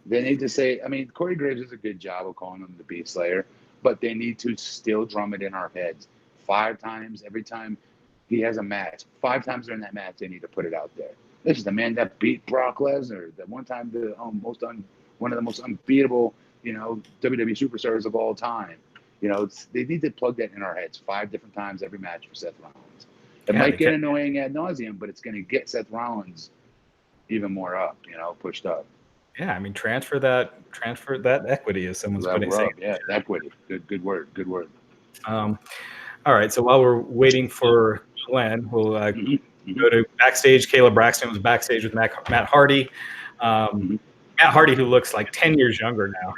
They need to say, I mean, Corey Graves does a good job of calling him the Beast Slayer, but they need to still drum it in our heads 5 times every time he has a match. 5 times during that match, they need to put it out there. This is the man that beat Brock Lesnar. That one time, one of the most unbeatable, WWE superstars of all time. They need to plug that in our heads 5 different times every match for Seth Rollins. It might get annoying ad nauseum, but it's going to get Seth Rollins even more up, pushed up. Yeah, I mean, transfer that equity, as someone's putting it. Yeah, equity. Good word. All right, so while we're waiting for Glenn, we'll go to backstage. Kayla Braxton was backstage with Matt Hardy. Matt Hardy, who looks like 10 years younger now.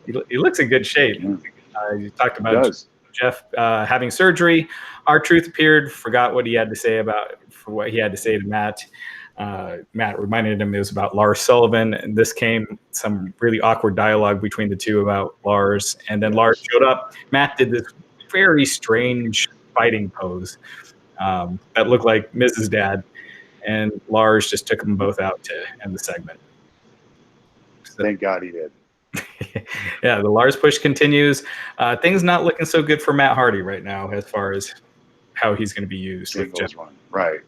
He looks in good shape. You talked about Jeff having surgery. R-Truth appeared, forgot what he had to say to Matt. Matt reminded him it was about Lars Sullivan, and this came some really awkward dialogue between the two about Lars. And then Lars showed up. Matt did this very strange fighting pose that looked like Mrs. Dad, and Lars just took them both out to end the segment. So, thank God he did. yeah, the Lars push continues. Things not looking so good for Matt Hardy right now as far as how he's going to be used. Right.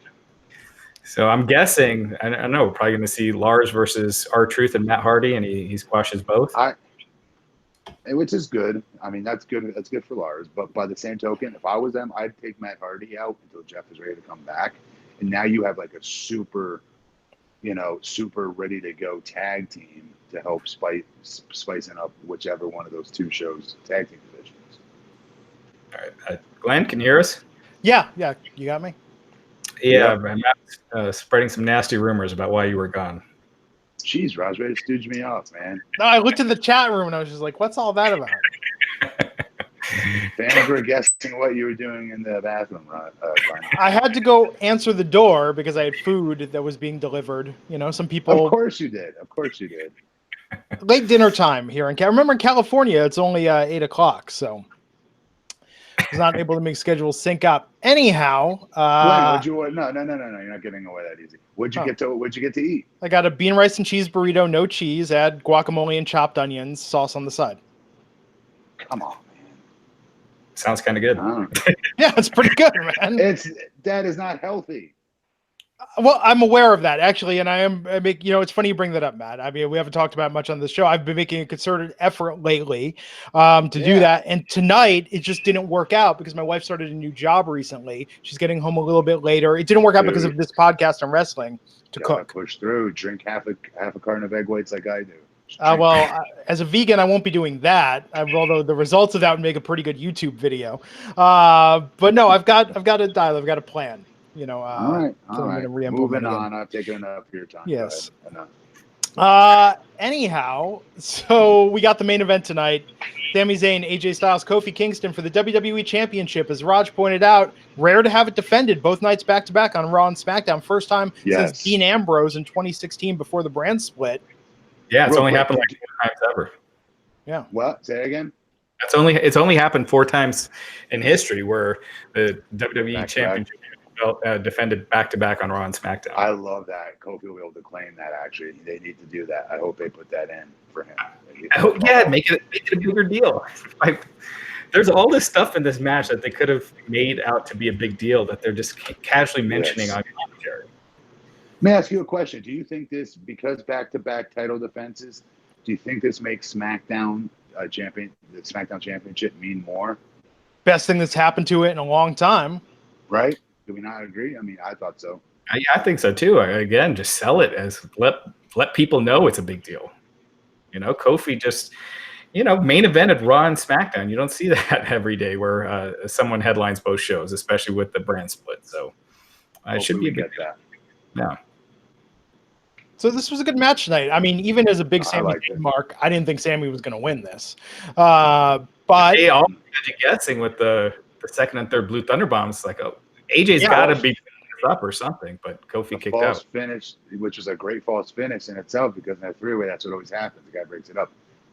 So I'm guessing, I know we're probably going to see Lars versus R-Truth and Matt Hardy, and he squashes both. Which is good. I mean, that's good. That's good for Lars. But by the same token, if I was them, I'd take Matt Hardy out until Jeff is ready to come back. And now you have like a super ready to go tag team to help spicing up whichever one of those two shows tag team divisions. All right, Glenn, can you hear us? Yeah, you got me. Yeah, Matt's spreading some nasty rumors about why you were gone. Jeez, Raj, ready to stooge me off, man. No, I looked in the chat room and I was just like, what's all that about? Fans were guessing what you were doing in the bathroom, I had to go answer the door because I had food that was being delivered. Some people. Of course you did. Late dinner time here in Remember in California, it's only 8 o'clock, so I was not able to make schedules sync up. Anyhow, Glenn, no, you're not getting away that easy. What'd you get to eat? I got a bean, rice, and cheese burrito, no cheese. Add guacamole and chopped onions, sauce on the side. Come on, man. Sounds kind of good. Yeah, it's pretty good, man. That is not healthy. Well, I'm aware of that actually, and it's funny you bring that up, Matt. I mean, we haven't talked about it much on this show. I've been making a concerted effort lately to do that, and tonight it just didn't work out because my wife started a new job recently. She's getting home a little bit later. It didn't work out because of this podcast and wrestling to cook. Push through. Drink half a carton of egg whites like I do. As a vegan, I won't be doing that. Although the results of that would make a pretty good YouTube video. But no, I've got a dial. I've got a plan. All right. Moving on. I've taken enough of your time. Yes. Enough. Anyhow, so we got the main event tonight. Sami Zayn, AJ Styles, Kofi Kingston for the WWE Championship. As Raj pointed out, rare to have it defended both nights back to back on Raw and SmackDown. First time since Dean Ambrose in 2016 before the brand split. Yeah, it's only happened like 4 times ever. Yeah. What? Say it again. It's only happened 4 times in history where the WWE Championship defended back-to-back on Raw and SmackDown. I love that. Kofi will be able to claim that, actually. They need to do that. I hope they put that in for him. Make it a bigger deal. There's all this stuff in this match that they could have made out to be a big deal that they're just casually mentioning on commentary. Let me ask you a question. Do you think this, because back-to-back title defenses, do you think this makes SmackDown the SmackDown Championship mean more? Best thing that's happened to it in a long time. Right? Do we not agree? I mean, I thought so. I think so too. Again, just sell it as let people know it's a big deal. Kofi just, main evented Raw and SmackDown. You don't see that every day where someone headlines both shows, especially with the brand split. So it should be a big deal. Yeah. So this was a good match tonight. I mean, even as a big Sami mark, I didn't think Sami was going to win this. But they all had you guessing with the second and third Blue Thunder bombs. Like, AJ's got to be up or something, but Kofi kicked out. False finish, which was a great false finish in itself, because in that three-way, that's what always happens. The guy breaks it up.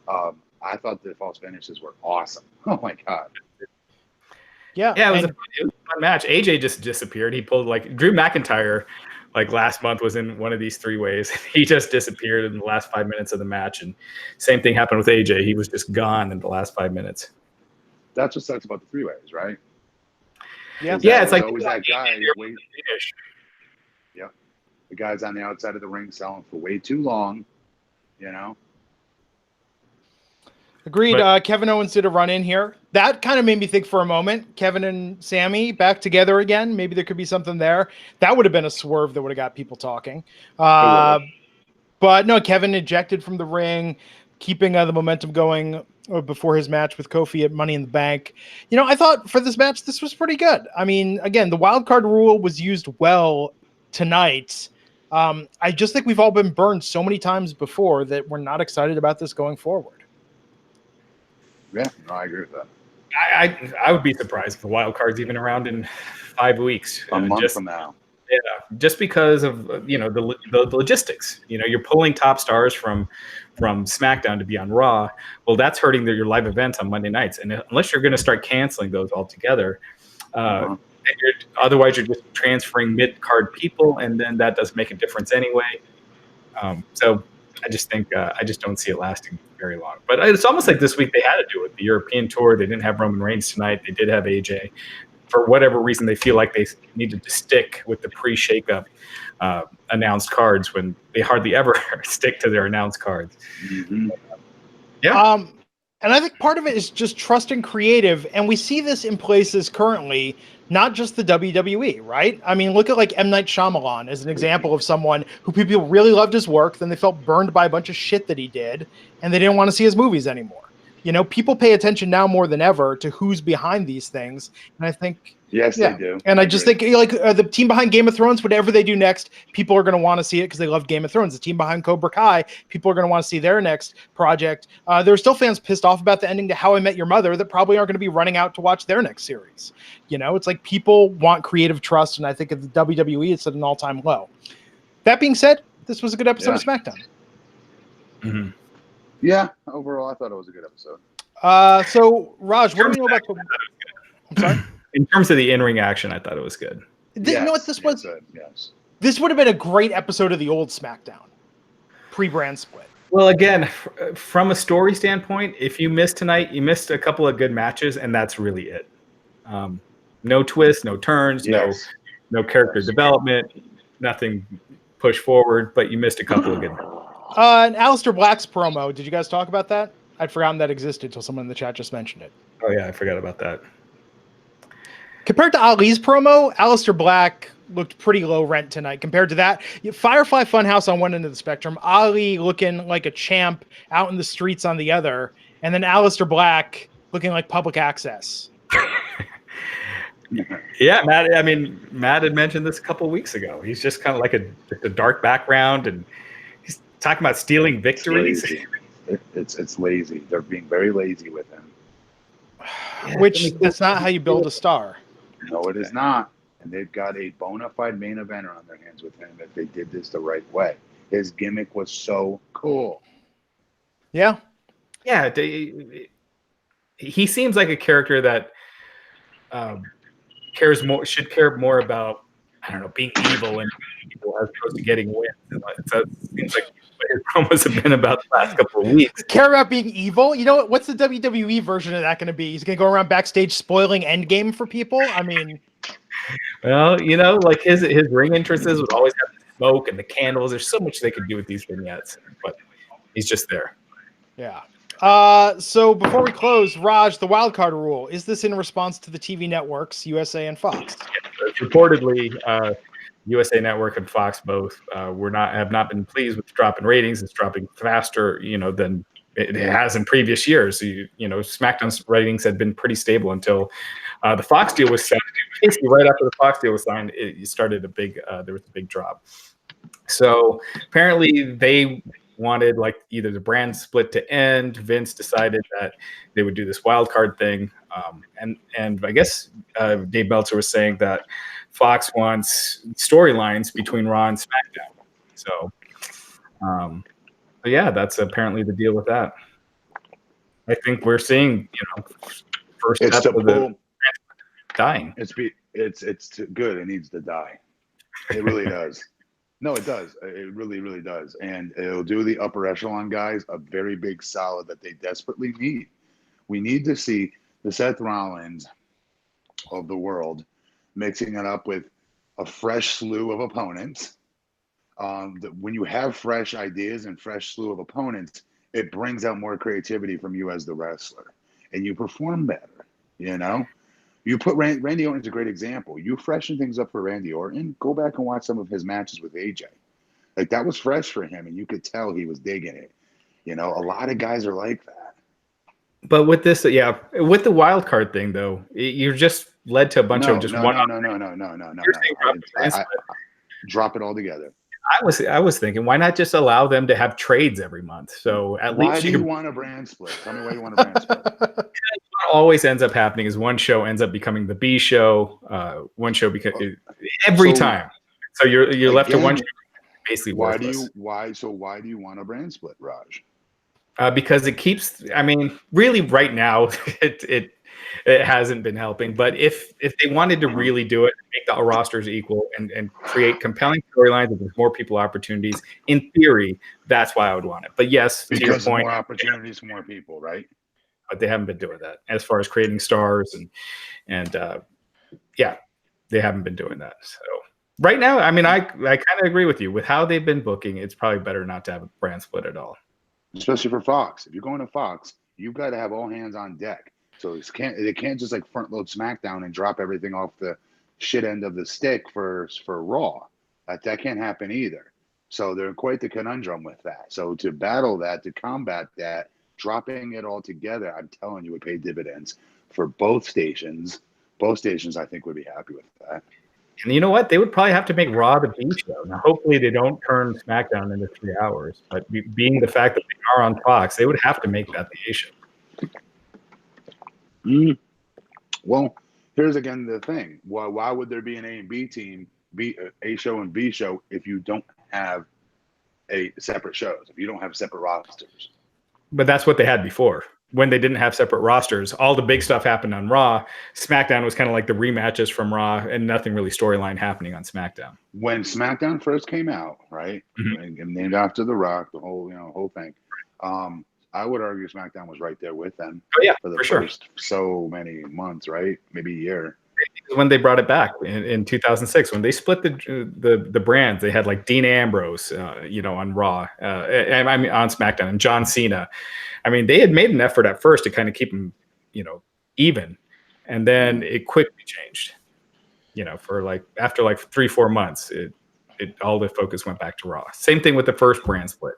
I thought the false finishes were awesome. Oh my God. Yeah, it was a fun match. AJ just disappeared. He pulled like Drew McIntyre, like last month, was in one of these 3-ways. He just disappeared in the last 5 minutes of the match, and same thing happened with AJ. He was just gone in the last 5 minutes. That's what sucks about the 3-ways, right? Yeah, it's like always that guy. Yeah, the guy's on the outside of the ring selling for way too long. Agreed. Kevin Owens did a run in here. That kind of made me think for a moment. Kevin and Sami back together again. Maybe there could be something there. That would have been a swerve that would have got people talking. But no, Kevin ejected from the ring, keeping the momentum going before his match with Kofi at Money in the Bank. I thought for this match, this was pretty good. I mean, again, the wild card rule was used well tonight. I just think we've all been burned so many times before that we're not excited about this going forward. Yeah, no, I agree with that. I would be surprised if the wild card's even around in 5 weeks. A month from now. just because of the logistics. You're pulling top stars from SmackDown to be on Raw. Well, that's hurting your live events on Monday nights, and unless you're going to start canceling those altogether, otherwise you're just transferring mid-card people, and then that does make a difference anyway. So I just think I just don't see it lasting very long. But it's almost like this week they had to do it. The European tour, they didn't have Roman Reigns tonight. They did have AJ. For whatever reason, they feel like they needed to stick with the pre-shakeup announced cards when they hardly ever stick to their announced cards. Mm-hmm. Yeah. And I think part of it is just trusting creative. And we see this in places currently, not just the WWE, right? I mean, look at like M. Night Shyamalan as an example of someone who people really loved his work, then they felt burned by a bunch of shit that he did, and they didn't want to see his movies anymore. People pay attention now more than ever to who's behind these things. And I think, yes, they do. And I just think like the team behind Game of Thrones, whatever they do next, people are going to want to see it because they love Game of Thrones. The team behind Cobra Kai, people are going to want to see their next project. There are still fans pissed off about the ending to How I Met Your Mother that probably aren't going to be running out to watch their next series. It's like people want creative trust. And I think at the WWE, it's at an all-time low. That being said, this was a good episode of SmackDown. Mm-hmm. Yeah, overall, I thought it was a good episode. So, Raj, what do you know about the... I'm sorry? In terms of the in-ring action, I thought it was good. You know what this was? Yes. This would have been a great episode of the old SmackDown. Pre-brand split. Well, again, from a story standpoint, if you missed tonight, you missed a couple of good matches, and that's really it. No twists, no turns, no character development, nothing push forward, but you missed a couple of good matches. And Aleister Black's promo, did you guys talk about that? I'd forgotten that existed until someone in the chat just mentioned it. Oh, yeah, I forgot about that. Compared to Ali's promo, Aleister Black looked pretty low rent tonight. Compared to that, Firefly Funhouse on one end of the spectrum, Ali looking like a champ out in the streets on the other, and then Aleister Black looking like public access. Yeah, Matt. I mean, Matt had mentioned this a couple of weeks ago. He's just kind of like a dark background, and he's talking about stealing victories. It's lazy. They're being very lazy with him. Which that's not how you build a star. No, it is not. And they've got a bona fide main eventer on their hands with him if they did this the right way. His gimmick was so cool. Yeah. Yeah. He seems like a character that should care more about, I don't know, being evil and people as opposed to getting wins. That seems like what his promos have been about the last couple of weeks. Care about being evil? You know what? What's the WWE version of that going to be? He's going to go around backstage spoiling Endgame for people? I mean... Well, like his ring entrances would always have the smoke and the candles. There's so much they could do with these vignettes, but he's just there. Yeah. So before we close, Raj, the wild card rule, is this in response to the TV networks, USA and Fox? Reportedly, USA Network and Fox both have not been pleased with the drop in ratings. It's dropping faster, than it has in previous years. SmackDown's ratings had been pretty stable until the Fox deal was signed. Basically, right after the Fox deal was signed, it started there was a big drop. So apparently they wanted like either the brand split to end. Vince decided that they would do this wild card thing. And I guess Dave Meltzer was saying that Fox wants storylines between Raw and SmackDown. So, but yeah, that's apparently the deal with that. I think we're seeing, first step of the dying. It's good. It needs to die. It really does. No, it does. It really, really does. And it'll do the upper echelon guys a very big solid that they desperately need. We need to see the Seth Rollins of the world mixing it up with a fresh slew of opponents. When you have fresh ideas and fresh slew of opponents, it brings out more creativity from you as the wrestler, and you perform better. You put Randy Orton's a great example. You freshen things up for Randy Orton. Go back and watch some of his matches with AJ. Like that was fresh for him, and you could tell he was digging it. A lot of guys are like that. But with this, with the wild card thing though, you're just led to a bunch of just one. No. Drop it all together. I was thinking, why not just allow them to have trades every month? So at least why do you want a brand split? Tell me why you want a brand split. What always ends up happening is one show ends up becoming the B show. One show every time. So you're left to Again, one show basically why worthless. do you want a brand split, Raj? Because it keeps. I mean, really, right now, it hasn't been helping. But if they wanted to really do it, make the rosters equal, and create compelling storylines, and there's more people opportunities. In theory, that's why I would want it. But yes, to your Because of point, more opportunities for more people, right? but they haven't been doing that as far as creating stars and yeah, they haven't been doing that. So right now, I mean, I kind of agree with you with how they've been booking. It's probably better not to have a brand split at all. Especially for Fox. If you're going to Fox, you've got to have all hands on deck. So they can't just like front load SmackDown and drop everything off the shit end of the stick for Raw. That can't happen either. So they're in quite the conundrum with that. So to battle that, to combat that, dropping it all together, I'm telling you, would pay dividends for both stations. Both stations, I think, would be happy with that. And you know what? They would probably have to make Raw the B show. Now, hopefully, they don't turn SmackDown into 3 hours. But being the fact that they are on Fox, they would have to make that the A show. Well, here's again the thing. Why would there be an A and B team, A show and B show, if you don't have a separate shows, if you don't have separate rosters? But that's what they had before. When they didn't have separate rosters, all the big stuff happened on Raw. SmackDown was kind of like the rematches from Raw, and nothing really storyline happening on SmackDown. When SmackDown first came out, right, and named after The Rock, the whole thing, I would argue SmackDown was right there with them. Oh yeah, for the first so many months, right? Maybe a year. When they brought it back in 2006, when they split the brands, they had like Dean Ambrose, on Raw, and I mean on SmackDown, and John Cena. I mean, they had made an effort at first to kind of keep them, even, and then it quickly changed. For like after like 3-4 months, it all the focus went back to Raw. Same thing with the first brand split.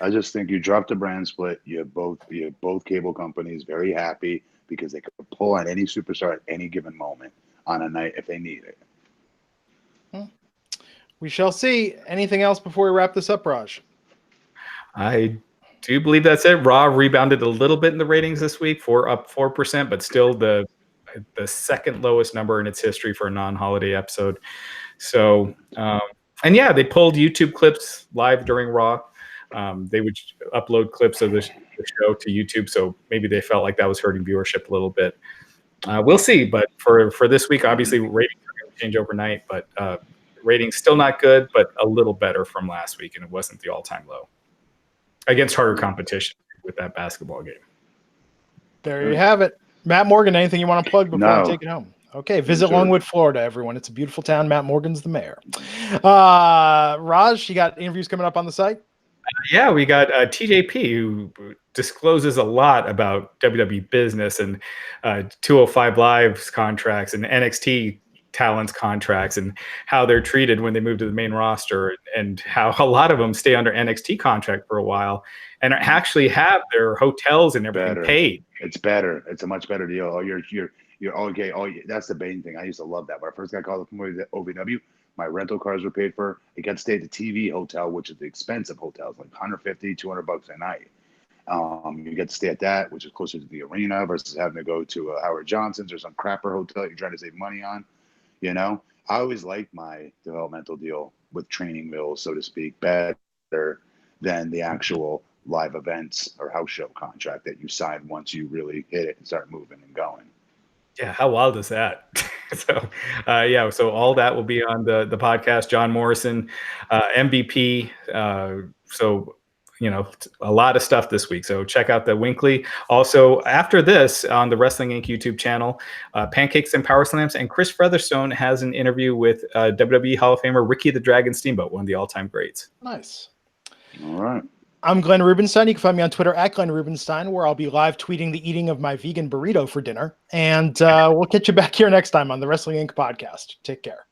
I just think you dropped the brand split. You have both cable companies very happy because they could pull on any superstar at any given moment on a night if they need it. We shall see. Anything else before we wrap this up, Raj? I do believe that's it. Raw rebounded a little bit in the ratings this week, up 4%, but still the second lowest number in its history for a non-holiday episode. So, and yeah, they pulled YouTube clips live during Raw. They would upload clips of the show to YouTube, so maybe they felt like that was hurting viewership a little bit. We'll see, but for this week, obviously ratings are going to change overnight, but ratings still not good, but a little better from last week, and it wasn't the all-time low against harder competition with that basketball game. There you have it. Matt Morgan, anything you want to plug before we take it home? Okay, visit Longwood, Florida, everyone. It's a beautiful town. Matt Morgan's the mayor. Raj, you got interviews coming up on the site? Yeah, we got TJP, who discloses a lot about WWE business and 205 Live's contracts and NXT talents contracts and how they're treated when they move to the main roster, and how a lot of them stay under NXT contract for a while and actually have their hotels and everything paid. It's better. It's a much better deal. Oh, you're okay. Oh, that's the main thing. I used to love that. When I first got called up from OVW, my rental cars were paid for. I got to stay at the TV hotel, which is the expensive hotels, like $150, $200 a night. You get to stay at that, which is closer to the arena versus having to go to Howard Johnson's or some crapper hotel you're trying to save money on. I always liked my developmental deal with training mills, so to speak, better than the actual live events or house show contract that you sign once you really hit it and start moving and going. Yeah, how wild is that? So all that will be on the podcast. John Morrison, MVP. A lot of stuff this week. So check out the Winkley. Also, after this, on the Wrestling Inc. YouTube channel, Pancakes and Power Slams, and Chris Featherstone has an interview with WWE Hall of Famer Ricky the Dragon Steamboat, one of the all-time greats. Nice. All right. I'm Glenn Rubenstein. You can find me on Twitter at Glenn Rubenstein, where I'll be live tweeting the eating of my vegan burrito for dinner. And we'll catch you back here next time on the Wrestling Inc. podcast. Take care.